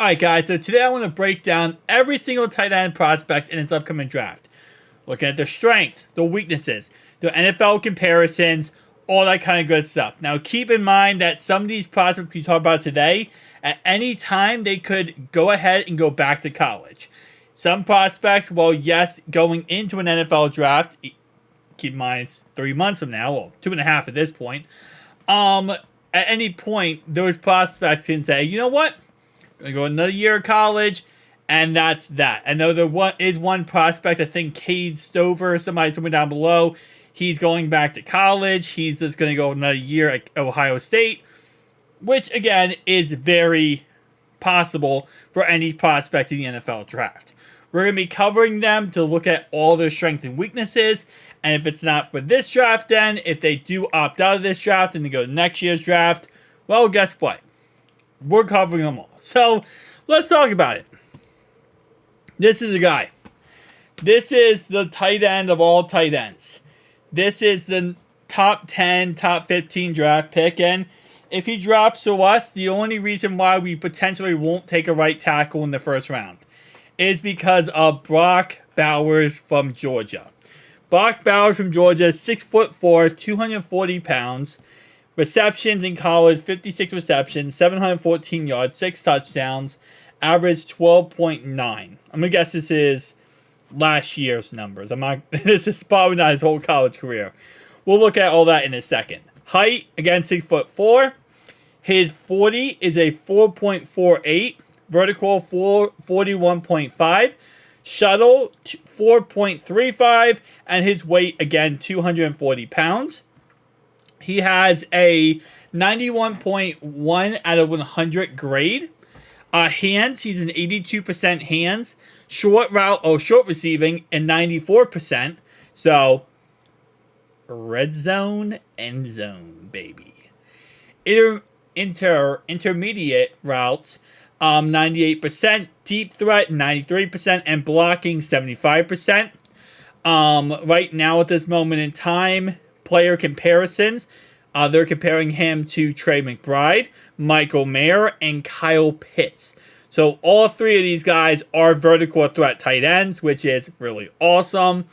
Alright guys, so today I want to break down every single tight end prospect in this upcoming draft. Looking at their strengths, their weaknesses, their NFL comparisons, all that kind of good stuff. Now keep in mind that some of these prospects we talk about today, at any time they could go ahead and go back to college. Some prospects, well yes, going into an NFL draft, keep in mind it's 3 months from now, well 2.5 at this point, at any point those prospects can say, you know what? I'm going to go another year of college, and that's that. I know there is one prospect, I think Kade Stover, somebody told me down below, he's going back to college. He's just going to go another year at Ohio State, which, again, is very possible for any prospect in the NFL draft. We're going to be covering them to look at all their strengths and weaknesses, and if it's not for this draft, then, if they do opt out of this draft and they go to next year's draft, well, guess what? We're covering them all. So, let's talk about it. This is a guy. This is the tight end of all tight ends. This is the top 10, top 15 draft pick. And if he drops to us, the only reason why we potentially won't take a right tackle in the first round is because of Brock Bowers from Georgia. Brock Bowers from Georgia is 6'4", 240 pounds. Receptions in college, 56 receptions, 714 yards, 6 touchdowns, average 12.9. I'm going to guess this is last year's numbers. This is probably not his whole college career. We'll look at all that in a second. Height, again, 6'4". His 40 is a 4.48. Vertical, 41.5. Shuttle, 4.35. And his weight, again, 240 pounds. He has a 91.1 out of 100 grade. Hands, he's an 82% hands. Short receiving, and 94%. So, red zone, end zone, baby. Intermediate routes, 98%. Deep threat, 93%. And blocking, 75%. Right now, at this moment in time, player comparisons, they're comparing him to Trey McBride, Michael Mayer, and Kyle Pitts. So all three of these guys are vertical threat tight ends, which is really awesome.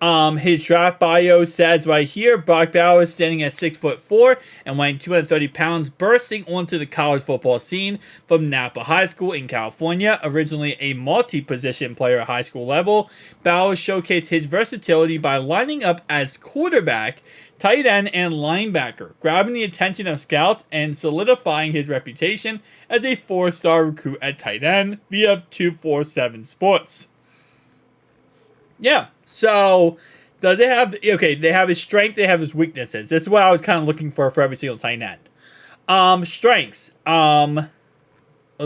His draft bio says right here, Brock Bowers standing at 6'4" and weighing 230 pounds, bursting onto the college football scene from Napa High School in California. Originally a multi-position player at high school level, Bowers showcased his versatility by lining up as quarterback, tight end, and linebacker, grabbing the attention of scouts and solidifying his reputation as a 4-star recruit at tight end via 247 Sports. Yeah, so does it have, okay, they have his strength, they have his weaknesses. This is what I was kind of looking for every single tight end. Strengths. Let's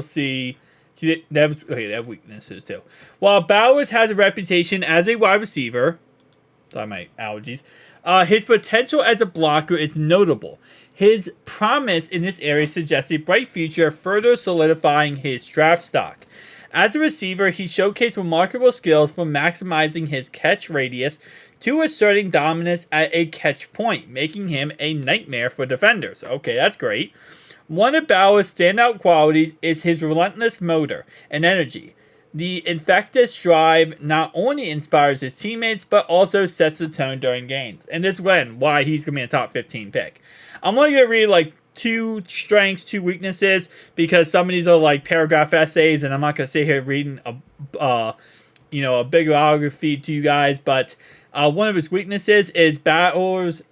see. They have weaknesses too. While Bowers has a reputation as a wide receiver, sorry, my allergies, his potential as a blocker is notable. His promise in this area suggests a bright future, further solidifying his draft stock. As a receiver, he showcased remarkable skills from maximizing his catch radius to asserting dominance at a catch point, making him a nightmare for defenders. Okay, that's great. One of Bowers' standout qualities is his relentless motor and energy. The infectious drive not only inspires his teammates, but also sets the tone during games. And this is why he's going to be a top 15 pick. I'm only going to read 2 strengths, 2 weaknesses, because some of these are paragraph essays, and I'm not going to sit here reading a big biography to you guys, but one of his weaknesses is Bowers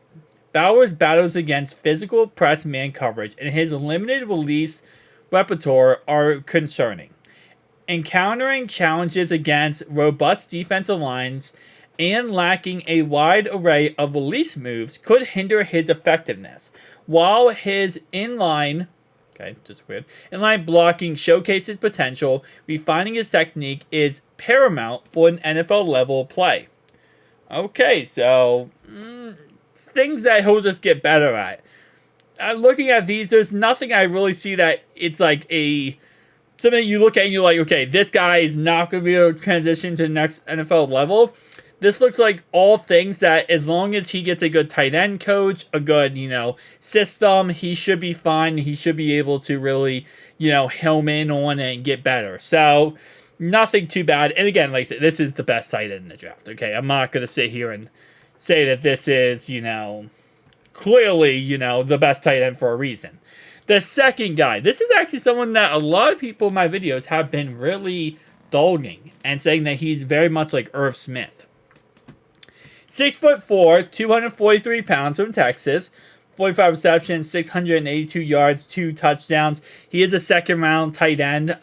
battles against physical press man coverage, and his limited release repertoire are concerning. Encountering challenges against robust defensive lines and lacking a wide array of release moves could hinder his effectiveness, while his inline blocking showcases potential. Refining his technique is paramount for an NFL level play. Okay, so things that he'll just get better at. Looking at these, there's nothing I really see that it's something you look at and you're like, okay, this guy is not going to be able to transition to the next NFL level. this looks like all things that as long as he gets a good tight end coach, a good, system, he should be fine. He should be able to really, home in on it and get better. So, nothing too bad. And again, like I said, this is the best tight end in the draft, okay? I'm not going to sit here and say that this is, clearly, the best tight end for a reason. The second guy, this is actually someone that a lot of people in my videos have been really dogging and saying that he's very much like Irv Smith. 6'4", 243 pounds from Texas, 45 receptions, 682 yards, 2 touchdowns. He is a second-round tight end,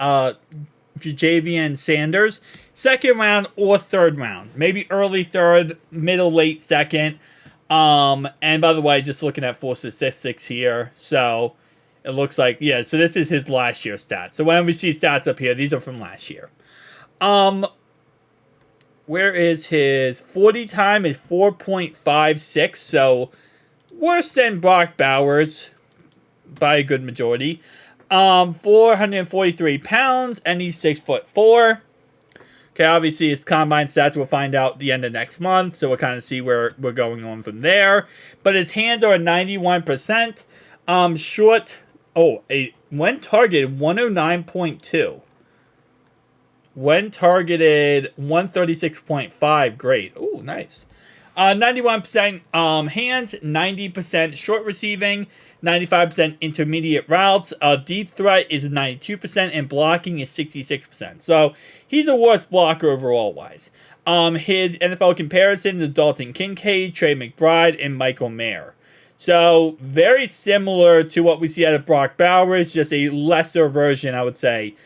Javian Sanders. Second round or third round. Maybe early third, middle, late second. And by the way, just looking at full statistics here, so it looks like, yeah, so this is his last year stats. So whenever we see stats up here, these are from last year. Where is his 40 time is 4.56, so worse than Brock Bowers by a good majority. 443 pounds, and he's 6'4". Okay, obviously his combine stats we'll find out the end of next month, so we'll kind of see where we're going on from there. But his hands are at 91%. When targeted, 109.2. When targeted, 136.5. Great. Ooh, nice. 91% hands, 90% short receiving, 95% intermediate routes. Deep threat is 92%, and blocking is 66%. So he's a worse blocker overall wise. His NFL comparison is Dalton Kincaid, Trey McBride, and Michael Mayer. So very similar to what we see out of Brock Bowers, just a lesser version, I would say,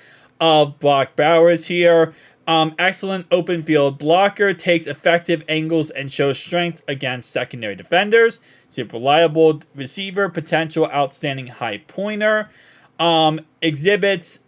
of Brock Bowers here. Excellent open field blocker, takes effective angles and shows strength against secondary defenders. Super reliable receiver, potential outstanding high pointer. Exhibits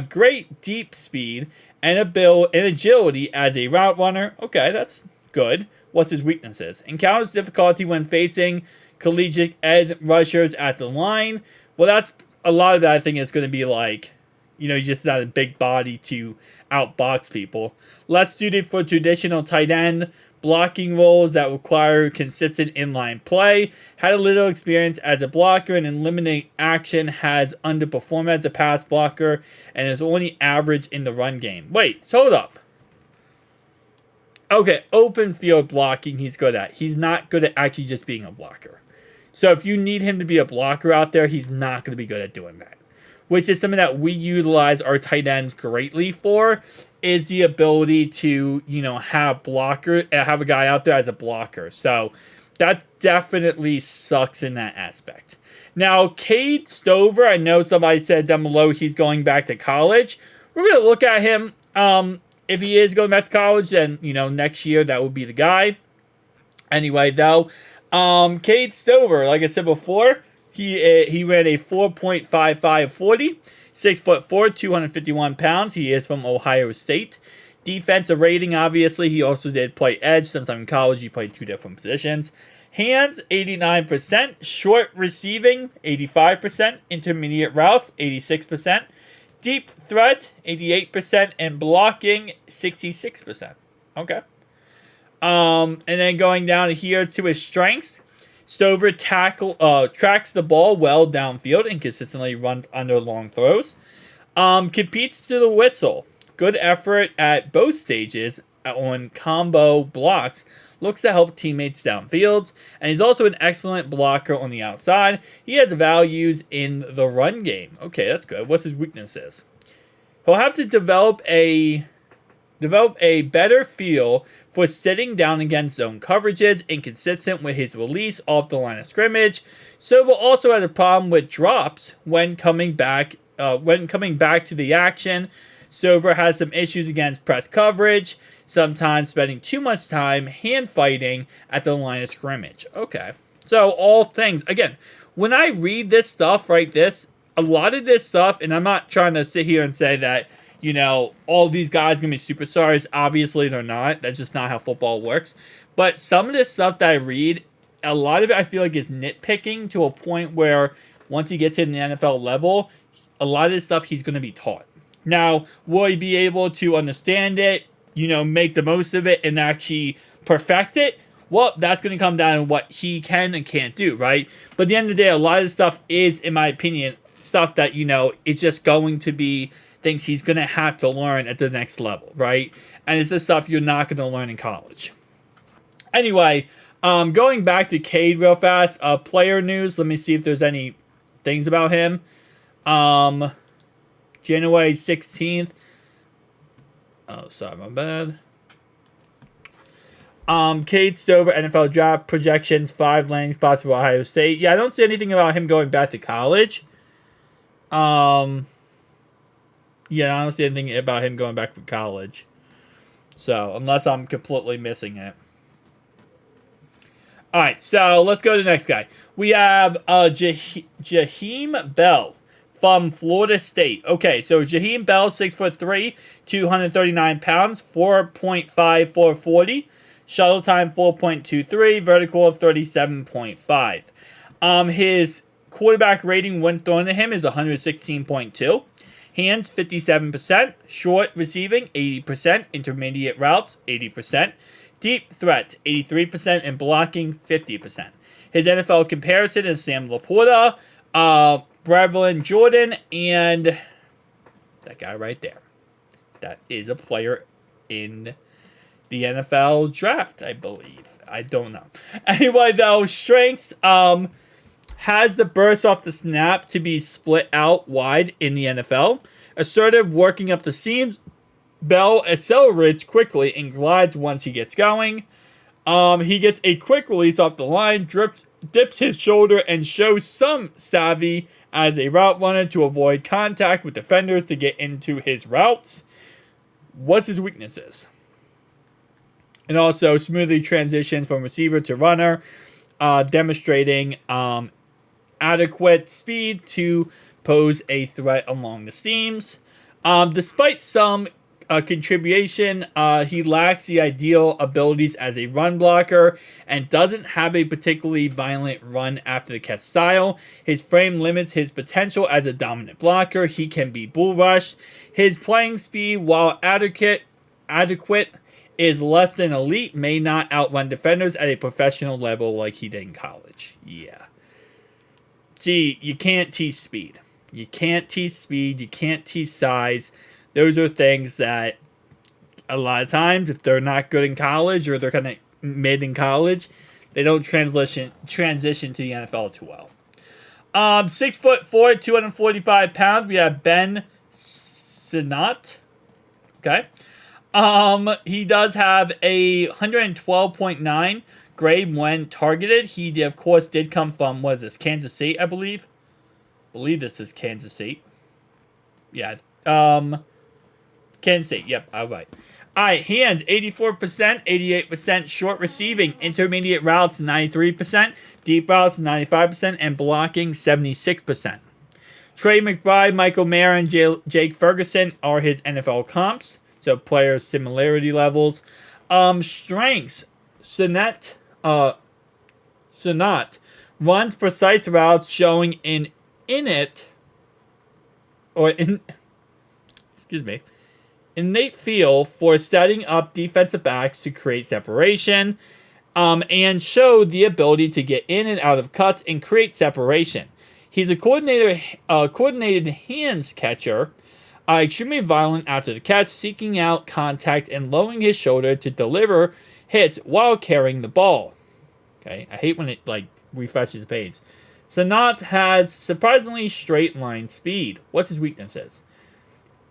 great deep speed and agility as a route runner. Okay, that's good. What's his weaknesses? Encounters difficulty when facing collegiate edge rushers at the line. Well, that's a lot of that. I think is going to be like, he's just not a big body to outbox people. Less suited for traditional tight end blocking roles that require consistent inline play. Had a little experience as a blocker and in limited action. Has underperformed as a pass blocker and is only average in the run game. Wait, so hold up. Okay, open field blocking he's good at. He's not good at actually just being a blocker. So if you need him to be a blocker out there, he's not going to be good at doing that. Which is something that we utilize our tight ends greatly for, is the ability to, have a guy out there as a blocker. So that definitely sucks in that aspect. Now, Kade Stover, I know somebody said down below he's going back to college. We're going to look at him. If he is going back to college, then, next year that would be the guy. Anyway, though, Kade Stover, like I said before, he ran a 4.55 40, 6'4", 251 pounds. He is from Ohio State. Defensive rating, obviously, he also did play edge. Sometime in college, he played 2 different positions. Hands, 89%. Short receiving, 85%. Intermediate routes, 86%. Deep threat, 88%. And blocking, 66%. Okay. And then going down here to his strengths, Stover tracks the ball well downfield and consistently runs under long throws. Competes to the whistle. Good effort at both stages on combo blocks. Looks to help teammates downfields. And he's also an excellent blocker on the outside. He has values in the run game. Okay, that's good. What's his weaknesses? He'll have to develop a better feel for sitting down against zone coverages, inconsistent with his release off the line of scrimmage. Silva also has a problem with drops when coming back to the action. Silva has some issues against press coverage, sometimes spending too much time hand fighting at the line of scrimmage. Okay, so all things, again, when I read this stuff, a lot of this stuff, and I'm not trying to sit here and say that, all these guys are going to be superstars. Obviously, they're not. That's just not how football works. But some of this stuff that I read, a lot of it I feel like is nitpicking to a point where once he gets to the NFL level, a lot of this stuff he's going to be taught. Now, will he be able to understand it, make the most of it, and actually perfect it, well, that's going to come down to what he can and can't do, right? But at the end of the day, a lot of the stuff is, in my opinion, stuff that, it's just going to be things he's going to have to learn at the next level, right? And it's the stuff you're not going to learn in college. Anyway, going back to Kade real fast, player news. Let me see if there's any things about him. January 16th. Oh, sorry, my bad. Kade Stover, NFL draft projections, 5 landing spots for Ohio State. Yeah, I don't see anything about him going back to college. Yeah, I don't see anything about him going back to college. So, unless I'm completely missing it. Alright, so let's go to the next guy. We have Jahim Bell from Florida State. Okay, so Jahim Bell, 6'3", 239 pounds, 4.5, 440. Shuttle time, 4.23. Vertical, 37.5. His quarterback rating when thrown to him is 116.2. Hands, 57%. Short receiving, 80%. Intermediate routes, 80%. Deep threat, 83%. And blocking, 50%. His NFL comparison is Sam Laporta, Brevlin Jordan, and that guy right there. That is a player in the NFL draft, I believe. I don't know. Anyway, though, strengths, has the burst off the snap to be split out wide in the NFL. Assertive, working up the seams. Bell accelerates quickly and glides once he gets going. He gets a quick release off the line, dips his shoulder, and shows some savvy as a route runner to avoid contact with defenders to get into his routes. What's his weaknesses? And also smoothly transitions from receiver to runner, demonstrating adequate speed to pose a threat along the seams. Despite some contribution, he lacks the ideal abilities as a run blocker and doesn't have a particularly violent run after the catch style. His frame limits his potential as a dominant blocker. He can be bull rushed. His playing speed, while adequate, is less than elite, may not outrun defenders at a professional level like he did in college. Yeah. See, you can't teach speed. You can't teach speed. You can't teach size. Those are things that a lot of times, if they're not good in college or they're kind of mid in college, they don't transition to the NFL too well. 6'4", 245 pounds. We have Ben Sinnett. Okay. He does have a 112.9 grade when targeted. He, of course, did come from, what is this, Kansas State, I believe? This is Kansas State. Yeah. Kansas State, yep, all right. All right, hands, 84%, 88%. Short receiving, intermediate routes, 93%. Deep routes, 95%. And blocking, 76%. Trey McBride, Michael Mayer, and Jake Ferguson are his NFL comps. So players' similarity levels. Strengths, Sinnett runs precise routes showing innate feel for setting up defensive backs to create separation, and show the ability to get in and out of cuts and create separation. He's a coordinated hands catcher, extremely violent after the catch, seeking out contact and lowering his shoulder to deliver hits while carrying the ball. Okay, I hate when it refreshes the page. Sinnett has surprisingly straight line speed. What's his weaknesses?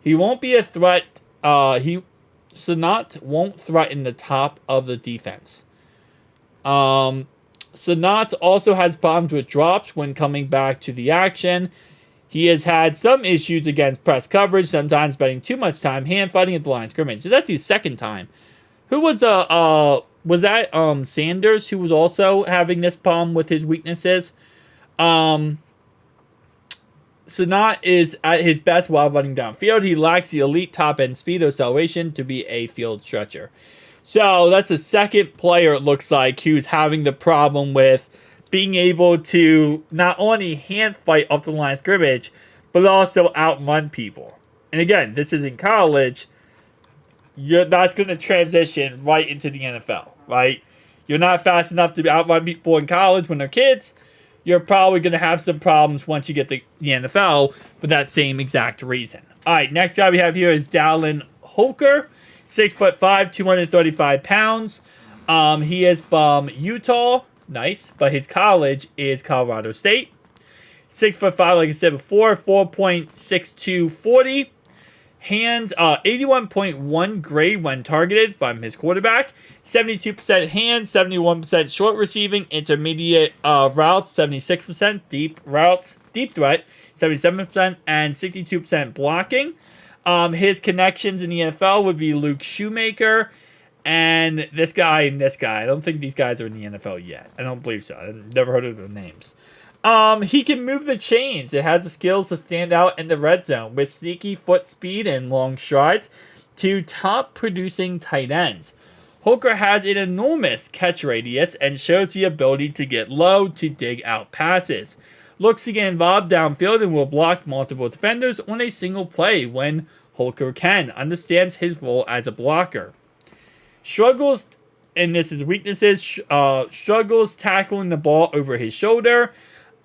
He won't be a threat. Sinnett won't threaten the top of the defense. Sinnett also has problems with drops when coming back to the action. He has had some issues against press coverage, sometimes spending too much time hand fighting at the line of scrimmage. So that's his second time. Who was that Sanders, who was also having this problem with his weaknesses? Sinnett is at his best while running downfield. He lacks the elite top-end speed or acceleration to be a field stretcher. So that's the second player, it looks like, who's having the problem with being able to not only hand fight off the line of scrimmage, but also outrun people. And again, this is in college. That's going to transition right into the NFL, right? You're not fast enough to outrun people in college when they're kids. You're probably going to have some problems once you get to the NFL for that same exact reason. All right, next guy we have here is Dalton Hulker, 6'5", 235 pounds. He is from Utah, nice, but his college is Colorado State. 6'5", like I said before, 4.6240. Hands, 81.1 grade when targeted from his quarterback. 72% hands, 71% short receiving, intermediate routes, 76%, deep routes, deep threat, 77%, and 62% blocking. His connections in the NFL would be Luke Shoemaker and this guy and this guy. I don't think these guys are in the NFL yet. I don't believe so. I've never heard of their names. He can move the chains. It has the skills to stand out in the red zone with sneaky foot speed and long strides to top producing tight ends. Hulker has an enormous catch radius and shows the ability to get low to dig out passes. Looks to get involved downfield and will block multiple defenders on a single play when Hulker can. Understands his role as a blocker. Struggles, and this is weaknesses, struggles tackling the ball over his shoulder.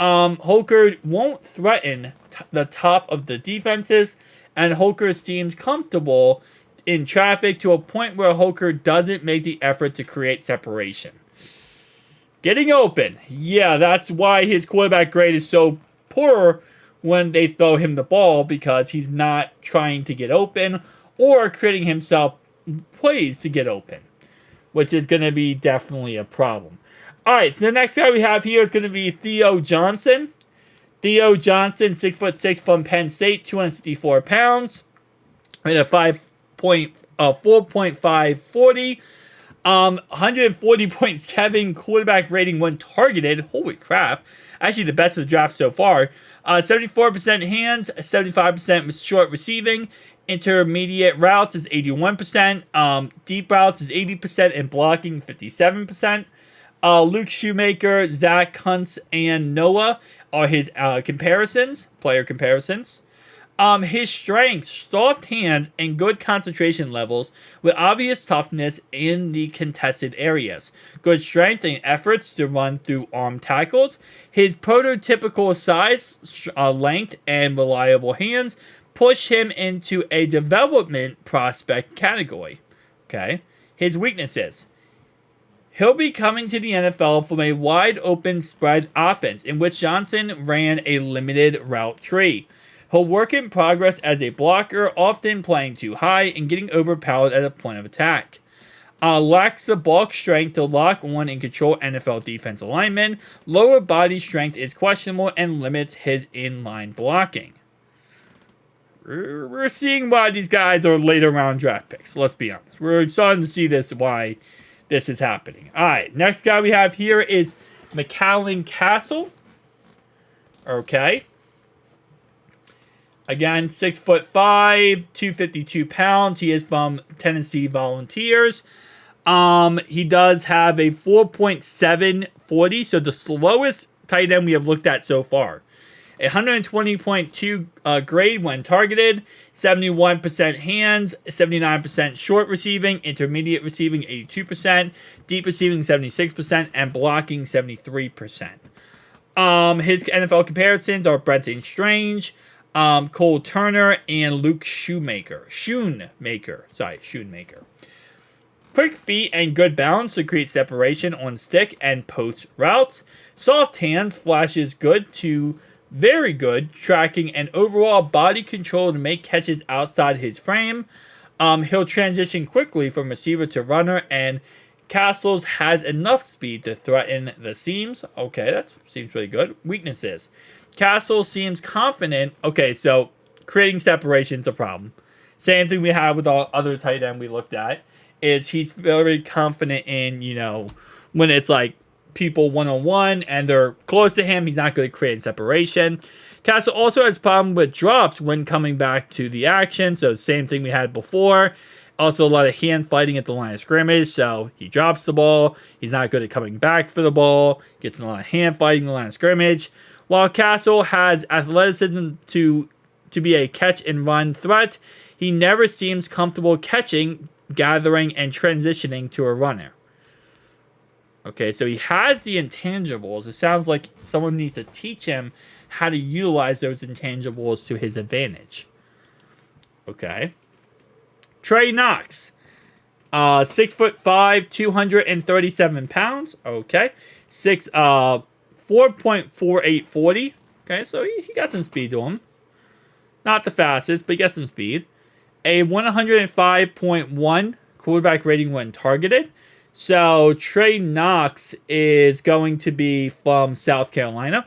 Hulker won't threaten the top of the defenses, and Hulker seems comfortable in traffic to a point where Hulker doesn't make the effort to create separation. Getting open. Yeah, that's why his quarterback grade is so poor when they throw him the ball, because he's not trying to get open or creating himself plays to get open, which is going to be definitely a problem. All right, so the next guy we have here is going to be Theo Johnson. Theo Johnson, 6'6" from Penn State, 264 pounds, and a 4.540, 140.7 quarterback rating when targeted. Holy crap! Actually, the best of the draft so far. 74% hands, 75% short receiving. Intermediate routes is 81%. Deep routes is 80%, and blocking 57%. Luke Shoemaker, Zach Kuntz, and Noah are his player comparisons. His strengths, soft hands, and good concentration levels with obvious toughness in the contested areas. Good strength and efforts to run through arm tackles. His prototypical size, length, and reliable hands push him into a development prospect category. Okay. His weaknesses. He'll be coming to the NFL from a wide open spread offense in which Johnson ran a limited route tree. He'll work in progress as a blocker, often playing too high and getting overpowered at a point of attack. Lacks the bulk strength to lock on and control NFL defensive linemen. Lower body strength is questionable and limits his inline blocking. We're seeing why these guys are later round draft picks. Let's be honest. We're starting to see why this is happening. All right, next guy we have here is Mallen Castle. Okay. Again, 6'5", 252 pounds. He is from Tennessee Volunteers. He does have a 4.740, so the slowest tight end we have looked at so far. 120.2 grade when targeted, 71% hands, 79% short receiving, intermediate receiving 82%, deep receiving 76%, and blocking 73%. His NFL comparisons are Brenton Strange, Cole Turner, and Luke Shoemaker. Schoonmaker. Quick feet and good balance to create separation on stick and post routes. Soft hands flashes good to very good tracking and overall body control to make catches outside his frame. He'll transition quickly from receiver to runner, and Castles has enough speed to threaten the seams. Okay, that seems pretty good. Weaknesses. Castle seems confident. Okay, so creating separation is a problem. Same thing we have with our other tight end we looked at, is he's very confident in, when it's like people one-on-one and they're close to him, he's not good at creating separation. Castle also has problem with drops when coming back to the action, so same thing we had before. Also a lot of hand fighting at the line of scrimmage, so he drops the ball. He's not good at coming back for the ball. Gets in a lot of hand fighting in the line of scrimmage. While Castle has athleticism to be a catch and run threat, he never seems comfortable catching, gathering, and transitioning to a runner. Okay, so he has the intangibles. It sounds like someone needs to teach him how to utilize those intangibles to his advantage. Okay. Trey Knox. 6'5", 237 pounds. Okay. 4.48 40. Okay, so he got some speed to him. Not the fastest, but he got some speed. A 105.1 quarterback rating when targeted. So Trey Knox is going to be from South Carolina.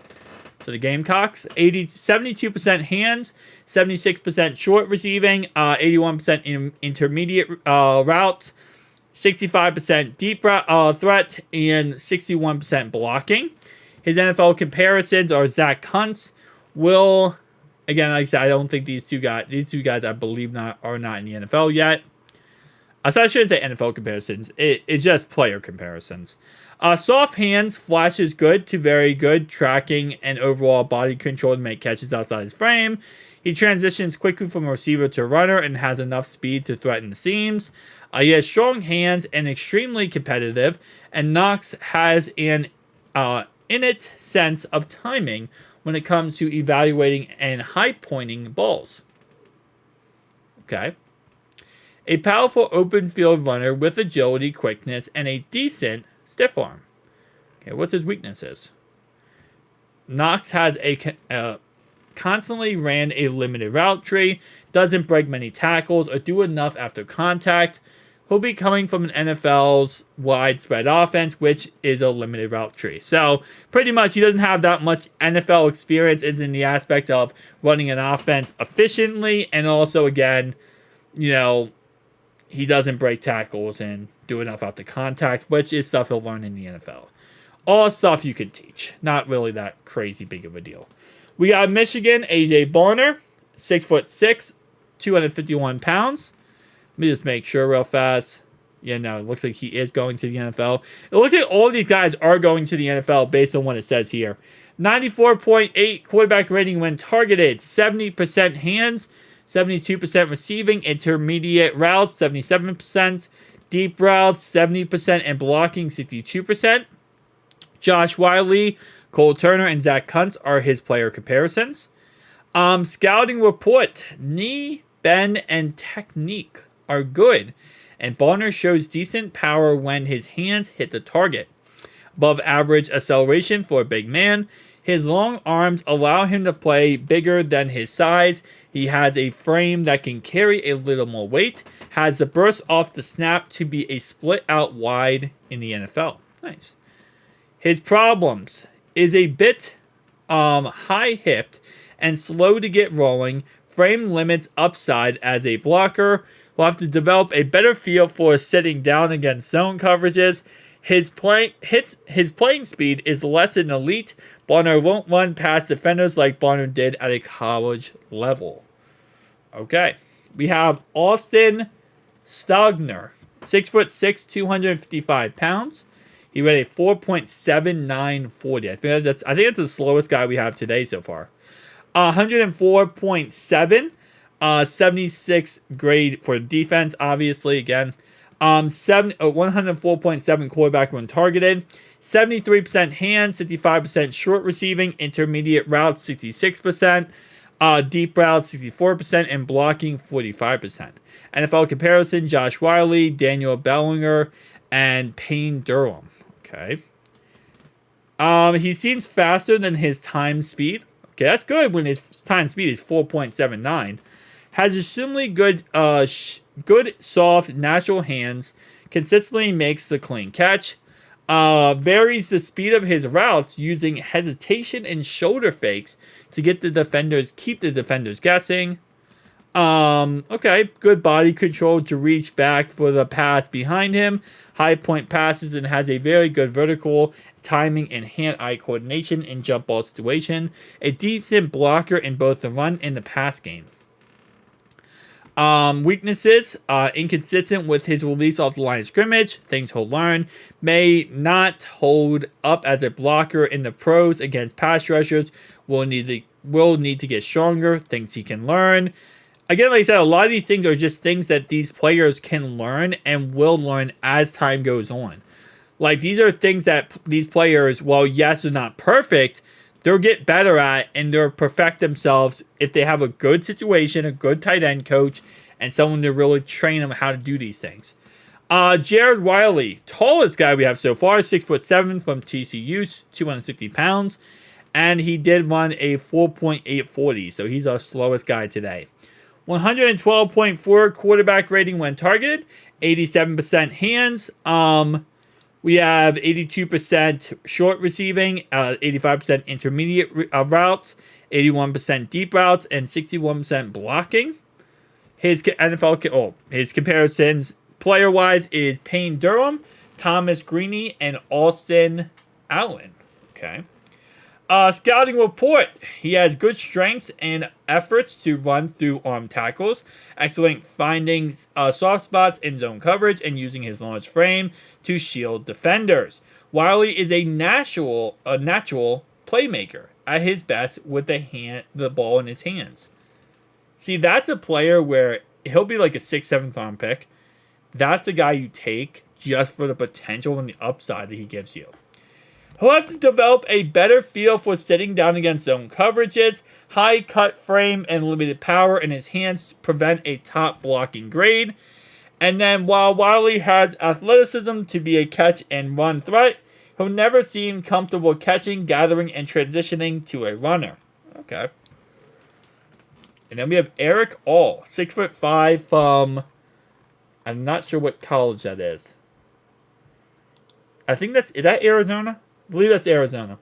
So the Gamecocks, 72% hands, 76% short receiving, 81% intermediate routes, 65% deep threat, and 61% blocking. His NFL comparisons are Zach Kuntz, again, like I said, I don't think these two guys I believe are not in the NFL yet. So I shouldn't say NFL comparisons. It's just player comparisons. Soft hands flashes good to very good, tracking and overall body control to make catches outside his frame. He transitions quickly from a receiver to runner and has enough speed to threaten the seams. He has strong hands and extremely competitive. And Knox has an innate sense of timing when it comes to evaluating and high-pointing balls. Okay. A powerful open field runner with agility, quickness, and a decent stiff arm. Okay, what's his weaknesses? Knox has constantly ran a limited route tree, doesn't break many tackles or do enough after contact. He'll be coming from an NFL's widespread offense, which is a limited route tree. So pretty much he doesn't have that much NFL experience. It's in the aspect of running an offense efficiently, and also again, he doesn't break tackles and do enough after contact, which is stuff he'll learn in the NFL. All stuff you can teach. Not really that crazy big of a deal. We got Michigan, A.J. Bonner, 6'6", 251 pounds. Let me just make sure real fast. Yeah, no, it looks like he is going to the NFL. It looks like all these guys are going to the NFL based on what it says here. 94.8 quarterback rating when targeted, 70% hands, 72% receiving, intermediate routes, 77%, deep routes, 70%, and blocking, 62%. Josh Wiley, Cole Turner, and Zach Kuntz are his player comparisons. Scouting report, knee, bend, and technique are good, and Bonner shows decent power when his hands hit the target. Above average acceleration for a big man. His long arms allow him to play bigger than his size. He has a frame that can carry a little more weight. Has the burst off the snap to be a split out wide in the NFL. Nice. His problems is a bit high-hipped and slow to get rolling. Frame limits upside as a blocker. Will have to develop a better feel for sitting down against zone coverages. His playing speed is less than elite. Bonner won't run past defenders like Bonner did at a college level. Okay. We have Austin Stogner, 6'6", 255 pounds. He ran a 4.79 40. I think that's the slowest guy we have today so far. 104.7. 76 grade for defense, obviously, again. 104.7 quarterback when targeted. 73% hands, 65% short receiving, intermediate routes, 66%, deep routes, 64%, and blocking, 45%. NFL comparison, Josh Wiley, Daniel Bellinger, and Payne Durham. Okay. He seems faster than his time speed. Okay, that's good when his time speed is 4.79. Has extremely good, soft, natural hands. Consistently makes the clean catch. Varies the speed of his routes using hesitation and shoulder fakes to keep the defenders guessing. Okay, good body control to reach back for the pass behind him. High point passes and has a very good vertical timing and hand-eye coordination in jump ball situation. A decent blocker in both the run and the pass game. Weaknesses, inconsistent with his release off the line of scrimmage, things he'll learn, may not hold up as a blocker in the pros against pass rushers, will need to get stronger, things he can learn. Again, like I said, a lot of these things are just things that these players can learn and will learn as time goes on. Like, these are things that these players, while yes, they're not perfect, they'll get better at and they'll perfect themselves if they have a good situation, a good tight end coach, and someone to really train them how to do these things. Jared Wiley, tallest guy we have so far, 6'7" from TCU, 260 pounds. And he did run a 4.840, so he's our slowest guy today. 112.4 quarterback rating when targeted, 87% hands. We have 82% short receiving, 85% intermediate routes, 81% deep routes, and 61% blocking. His his comparisons player-wise is Payne Durham, Thomas Greene, and Austin Allen. Okay. Scouting report. He has good strengths and efforts to run through arm tackles, excellent finding soft spots in zone coverage, and using his large frame to shield defenders. Wiley is a natural playmaker at his best with the ball in his hands. See, that's a player where he'll be like a 6th, 7th round pick. That's the guy you take just for the potential and the upside that he gives you. He'll have to develop a better feel for sitting down against zone coverages. High cut frame and limited power in his hands prevent a top blocking grade. And then while Wiley has athleticism to be a catch and run threat, he'll never seem comfortable catching, gathering, and transitioning to a runner. Okay. And then we have Eric All, 6'5" from, I'm not sure what college that is. I think is that Arizona? I believe that's Arizona.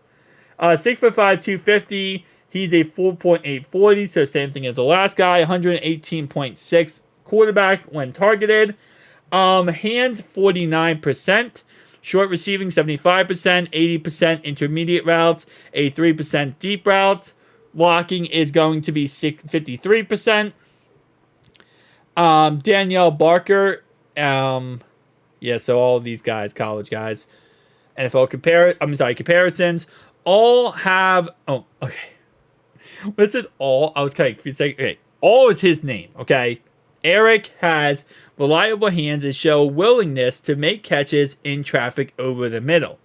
6'5", 250. He's a 4.840, so same thing as the last guy. 118.6 quarterback when targeted. Hands 49%. Short receiving 75%. 80% intermediate routes. 83% deep routes. Blocking is going to be 53%. Danielle Barker. So all of these guys, college guys. NFL comparisons, all have, This is all, I was kind of confused. Okay, all is his name, okay? Eric has reliable hands and show willingness to make catches in traffic over the middle.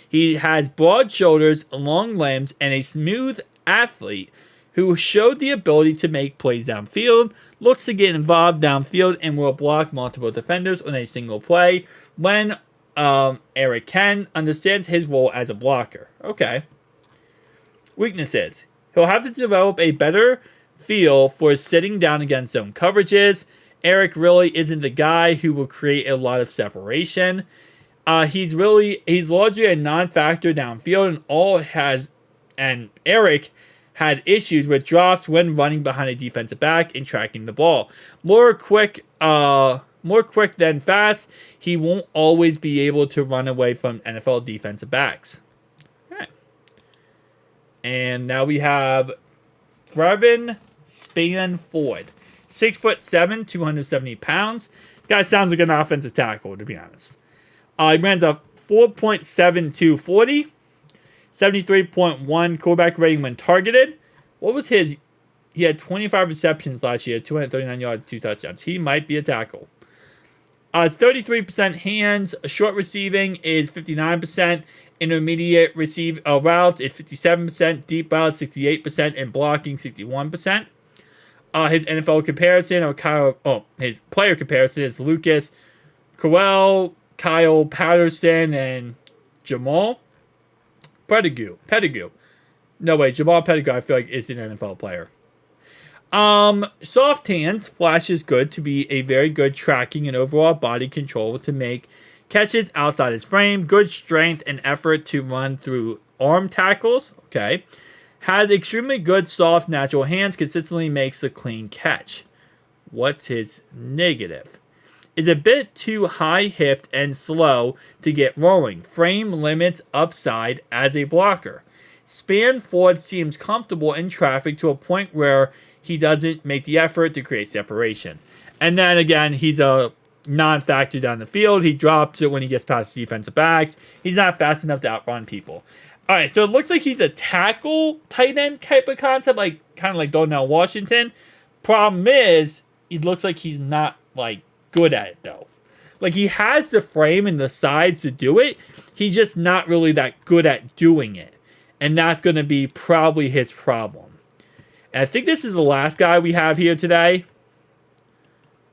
He has broad shoulders, long limbs, and a smooth athlete who showed the ability to make plays downfield, looks to get involved downfield, and will block multiple defenders on a single play when Eric Ken understands his role as a blocker. Okay. Weaknesses. He'll have to develop a better feel for sitting down against zone coverages. Eric really isn't the guy who will create a lot of separation. He's largely a non-factor downfield, and Eric had issues with drops when running behind a defensive back and tracking the ball. More quick than fast, he won't always be able to run away from NFL defensive backs. Okay. And now we have Brevin Spanford, 6'7", 270 pounds. Guy sounds like an offensive tackle, to be honest. He runs a 4.7240, 73.1 quarterback rating when targeted. What was his? He had 25 receptions last year, 239 yards, 2 touchdowns. He might be a tackle. It's 33% hands. Short receiving is 59%. Intermediate routes is 57%. Deep routes 68%, and blocking 61%. His NFL comparison his player comparison is Lucas Crowell, Kyle Patterson, and Jamal Pettigrew. Jamal Pettigrew I feel like is an NFL player. Soft hands, Flash is good to be a very good tracking and overall body control to make catches outside his frame. Good strength and effort to run through arm tackles. Okay. Has extremely good soft natural hands, consistently makes a clean catch. What's his negative? Is a bit too high-hipped and slow to get rolling. Frame limits upside as a blocker. Spanford seems comfortable in traffic to a point where he doesn't make the effort to create separation. And then again, he's a non-factor down the field. He drops it when he gets past defensive backs. He's not fast enough to outrun people. All right, so it looks like he's a tackle tight end type of concept, like kind of like Darnell Washington. Problem is, it looks like he's not like good at it though. Like, he has the frame and the size to do it. He's just not really that good at doing it. And that's going to be probably his problem. And I think this is the last guy we have here today.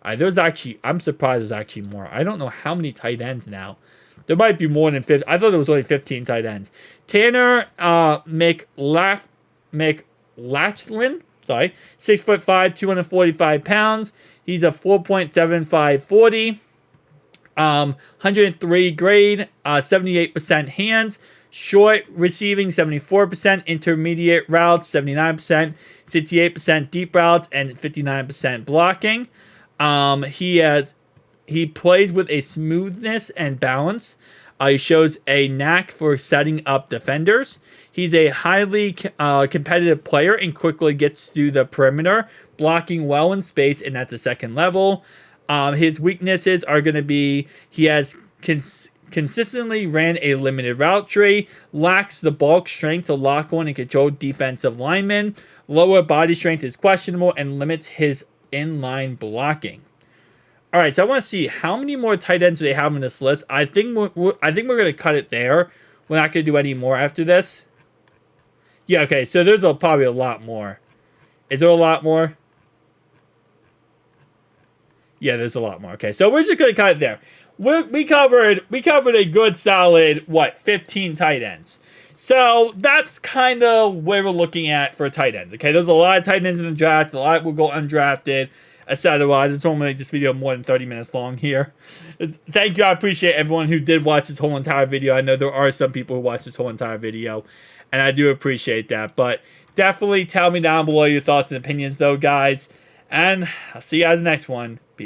I'm surprised there's actually more. I don't know how many tight ends now. There might be more than 50. I thought there was only 15 tight ends. Tanner McLaughlin, sorry, 6'5", 245 pounds. He's a 4.75 40. 103 grade, 78% hands. Short receiving, 74%. Intermediate routes, 79%. 68% deep routes, and 59% blocking. He plays with a smoothness and balance. He shows a knack for setting up defenders. He's a highly competitive player and quickly gets to the perimeter, blocking well in space and at the second level. His weaknesses are going to be he has consistently ran a limited route tree, lacks the bulk strength to lock on and control defensive linemen, lower body strength is questionable, and limits his inline blocking. All right, so I want to see how many more tight ends do they have on this list. I think we're going to cut it there. We're not going to do any more after this. Yeah, okay, so there's probably a lot more. Is there a lot more? Yeah, there's a lot more. Okay, so we're just going to cut it there. We covered a good solid, 15 tight ends. So that's kind of where we're looking at for tight ends. Okay, there's a lot of tight ends in the draft. A lot will go undrafted, etc. I just don't want to make this video more than 30 minutes long here. Thank you. I appreciate everyone who did watch this whole entire video. I know there are some people who watched this whole entire video, and I do appreciate that. But definitely tell me down below your thoughts and opinions, though, guys. And I'll see you guys in the next one. Peace.